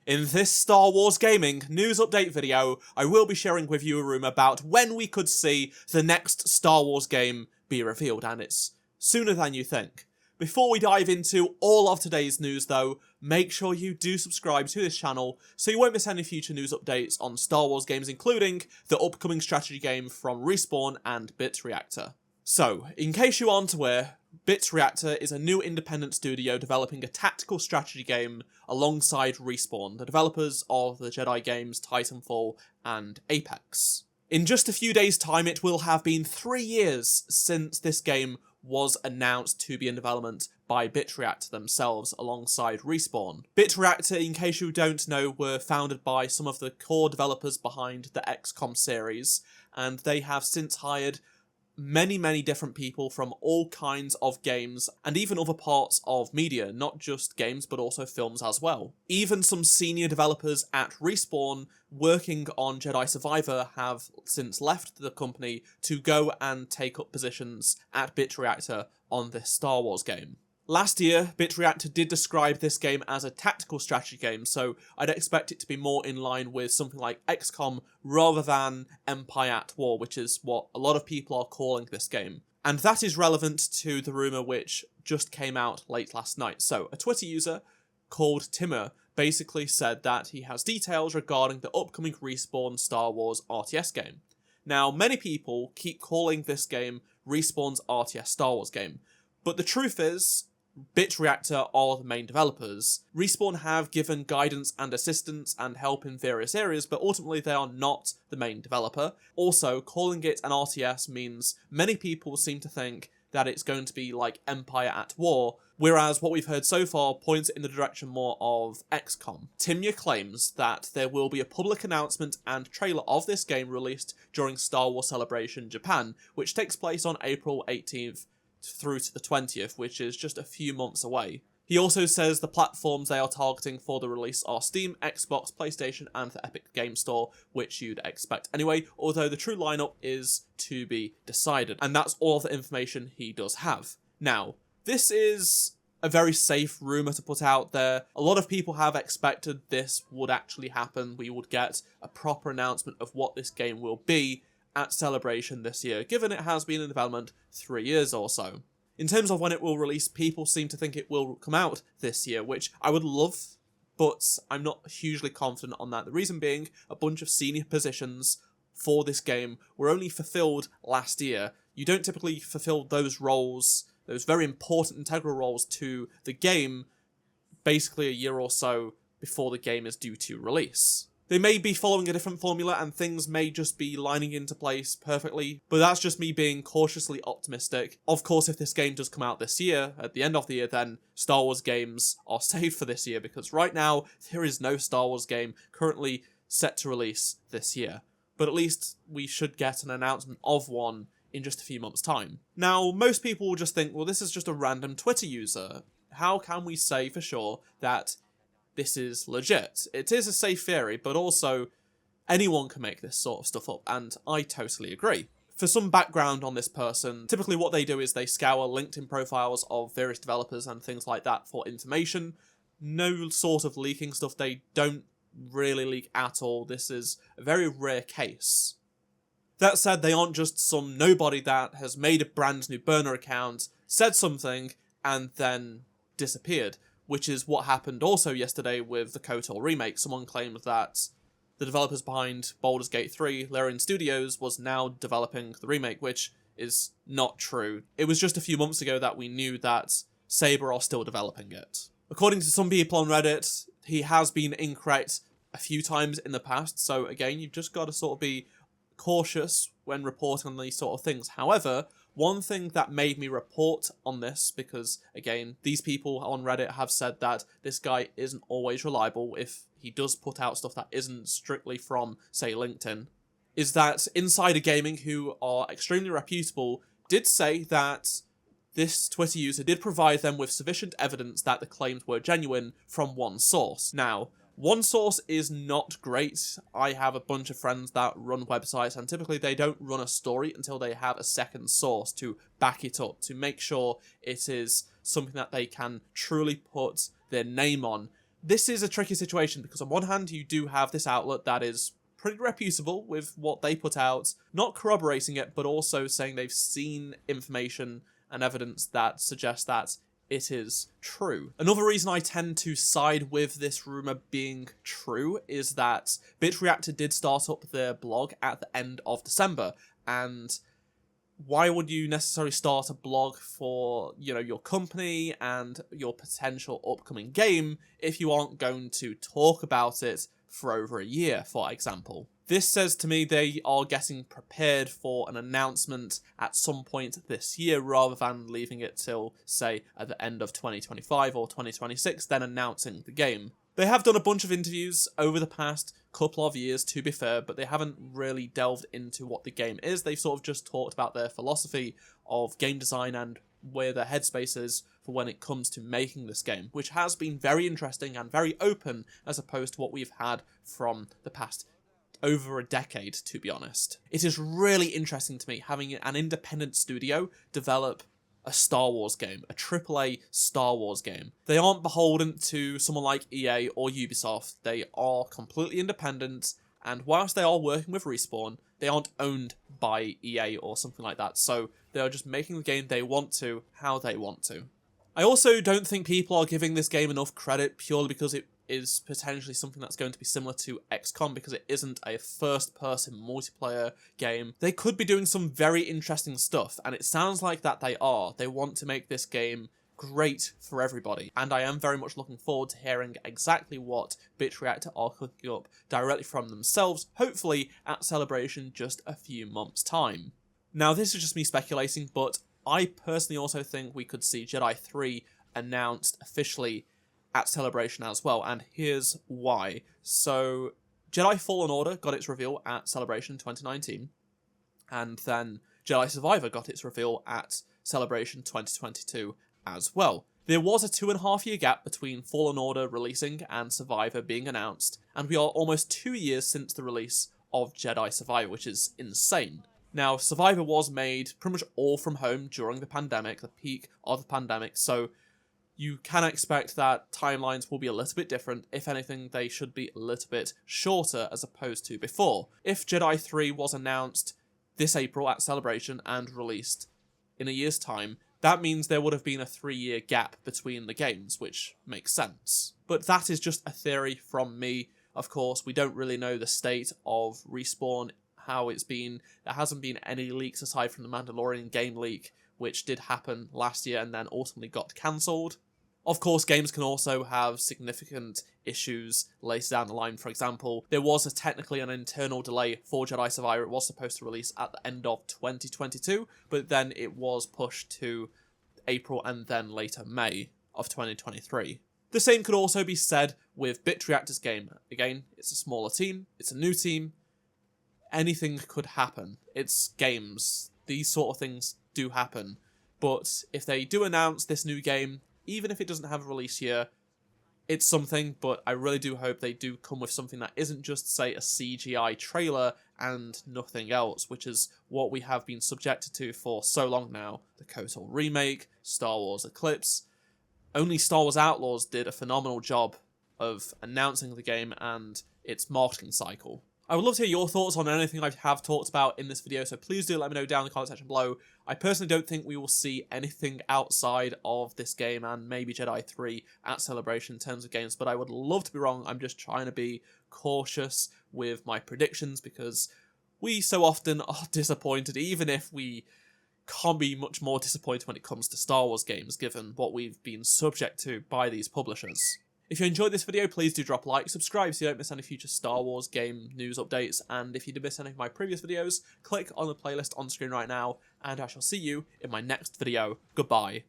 In this Star Wars Gaming news update video, I will be sharing with you a rumour about when we could see the next Star Wars game be revealed, and it's sooner than you think. Before we dive into all of today's news though, make sure you do subscribe to this channel so you won't miss any future news updates on Star Wars games, including the upcoming strategy game from Respawn and Bit Reactor. So, in case you aren't aware, Bit Reactor is a new independent studio developing a tactical strategy game alongside Respawn, the developers of the Jedi games Titanfall and Apex. In just a few days' time, it will have been 3 years since this game was announced to be in development by Bit Reactor themselves alongside Respawn. Bit Reactor, in case you don't know, were founded by some of the core developers behind the XCOM series, and they have since hired many different people from all kinds of games and even other parts of media, not just games but also films as well. Even some senior developers at Respawn working on Jedi Survivor have since left the company to go and take up positions at Bit Reactor on this Star Wars game. Last year, Bit Reactor did describe this game as a tactical strategy game, so I'd expect it to be more in line with something like XCOM rather than Empire at War, which is what a lot of people are calling this game. And that is relevant to the rumour which just came out late last night. So, a Twitter user called Timur basically said that he has details regarding the upcoming Respawn Star Wars RTS game. Now, many people keep calling this game Respawn's RTS Star Wars game, but the truth is, Bit Reactor are the main developers. Respawn have given guidance and assistance and help in various areas, but ultimately they are not the main developer. Also, calling it an RTS means many people seem to think that it's going to be like Empire at War, whereas what we've heard so far points in the direction more of XCOM. Timur claims that there will be a public announcement and trailer of this game released during Star Wars Celebration Japan, which takes place on April 18th through to the 20th, which is just a few months away. He also says the platforms they are targeting for the release are Steam, Xbox, PlayStation, and the Epic Game Store, which you'd expect anyway, although the true lineup is to be decided, and that's all the information he does have. Now, this is a very safe rumour to put out there. A lot of people have expected this would actually happen. We would get a proper announcement of what this game will be at Celebration this year, given it has been in development 3 years or so. In terms of when it will release, people seem to think it will come out this year, which I would love, but I'm not hugely confident on that. The reason being, a bunch of senior positions for this game were only fulfilled last year. You don't typically fulfill those roles, those very important integral roles to the game, basically a year or so before the game is due to release. They may be following a different formula and things may just be lining into place perfectly, but that's just me being cautiously optimistic. Of course, if this game does come out this year, at the end of the year, then Star Wars games are safe for this year, because right now, there is no Star Wars game currently set to release this year. But at least we should get an announcement of one in just a few months' time. Now, most people will just think, well, this is just a random Twitter user. How can we say for sure that this is legit? It is a safe theory, but also anyone can make this sort of stuff up, and I totally agree. For some background on this person, typically what they do is they scour LinkedIn profiles of various developers and things like that for information. No sort of leaking stuff. They don't really leak at all. This is a very rare case. That said, they aren't just some nobody that has made a brand new burner account, said something, and then disappeared, which is what happened also yesterday with the KOTOR remake. Someone claimed that the developers behind Baldur's Gate 3, Larian Studios, was now developing the remake, which is not true. It was just a few months ago that we knew that Saber are still developing it. According to some people on Reddit, he has been incorrect a few times in the past, so again, you've just got to sort of be cautious when reporting on these sort of things. However, one thing that made me report on this, because again, these people on Reddit have said that this guy isn't always reliable if he does put out stuff that isn't strictly from, say, LinkedIn, is that Insider Gaming, who are extremely reputable, did say that this Twitter user did provide them with sufficient evidence that the claims were genuine from one source. Now, one source is not great. I have a bunch of friends that run websites, and typically they don't run a story until they have a second source to back it up, to make sure it is something that they can truly put their name on. This is a tricky situation because on one hand you do have this outlet that is pretty reputable with what they put out, not corroborating it, but also saying they've seen information and evidence that suggests that it is true. Another reason I tend to side with this rumour being true is that Bit Reactor did start up their blog at the end of December, and why would you necessarily start a blog for, your company and your potential upcoming game if you aren't going to talk about it for over a year, for example? This says to me they are getting prepared for an announcement at some point this year rather than leaving it till, say, at the end of 2025 or 2026, then announcing the game. They have done a bunch of interviews over the past couple of years, to be fair, but they haven't really delved into what the game is. They've sort of just talked about their philosophy of game design and where their headspace is for when it comes to making this game, which has been very interesting and very open as opposed to what we've had from the past over a decade, to be honest. It is really interesting to me having an independent studio develop a Star Wars game, a AAA Star Wars game. They aren't beholden to someone like EA or Ubisoft. They are completely independent, and whilst they are working with Respawn, they aren't owned by EA or something like that, so they are just making the game they want to, how they want to. I also don't think people are giving this game enough credit purely because it is potentially something that's going to be similar to XCOM because it isn't a first-person multiplayer game. They could be doing some very interesting stuff, and it sounds like that they are. They want to make this game great for everybody, and I am very much looking forward to hearing exactly what Bit Reactor are cooking up directly from themselves, hopefully at Celebration just a few months' time. Now, this is just me speculating, but I personally also think we could see Jedi 3 announced officially at Celebration as well, and here's why. So, Jedi Fallen Order got its reveal at Celebration 2019, and then Jedi Survivor got its reveal at Celebration 2022 as well. There was a 2.5 year gap between Fallen Order releasing and Survivor being announced, and we are almost 2 years since the release of Jedi Survivor, which is insane. Now, Survivor was made pretty much all from home during the pandemic, the peak of the pandemic, so you can expect that timelines will be a little bit different. If anything, they should be a little bit shorter as opposed to before. If Jedi 3 was announced this April at Celebration and released in a year's time, that means there would have been a 3-year gap between the games, which makes sense. But that is just a theory from me. Of course, we don't really know the state of Respawn, how it's been. There hasn't been any leaks aside from the Mandalorian game leak, which did happen last year and then ultimately got cancelled. Of course, games can also have significant issues later down the line. For example, there was technically an internal delay for Jedi Survivor. It was supposed to release at the end of 2022, but then it was pushed to April and then later May of 2023. The same could also be said with Bit Reactor's game. Again, it's a smaller team, it's a new team, anything could happen. It's games. These sort of things do happen. But if they do announce this new game, even if it doesn't have a release year, it's something, but I really do hope they do come with something that isn't just, say, a CGI trailer and nothing else, which is what we have been subjected to for so long now. The KOTOR remake, Star Wars Eclipse. Only Star Wars Outlaws did a phenomenal job of announcing the game and its marketing cycle. I would love to hear your thoughts on anything I have talked about in this video, so please do let me know down in the comment section below. I personally don't think we will see anything outside of this game and maybe Jedi 3 at Celebration in terms of games, but I would love to be wrong. I'm just trying to be cautious with my predictions because we so often are disappointed, even if we can't be much more disappointed when it comes to Star Wars games, given what we've been subject to by these publishers. If you enjoyed this video, please do drop a like, subscribe so you don't miss any future Star Wars game news updates, and if you did miss any of my previous videos, click on the playlist on screen right now, and I shall see you in my next video. Goodbye.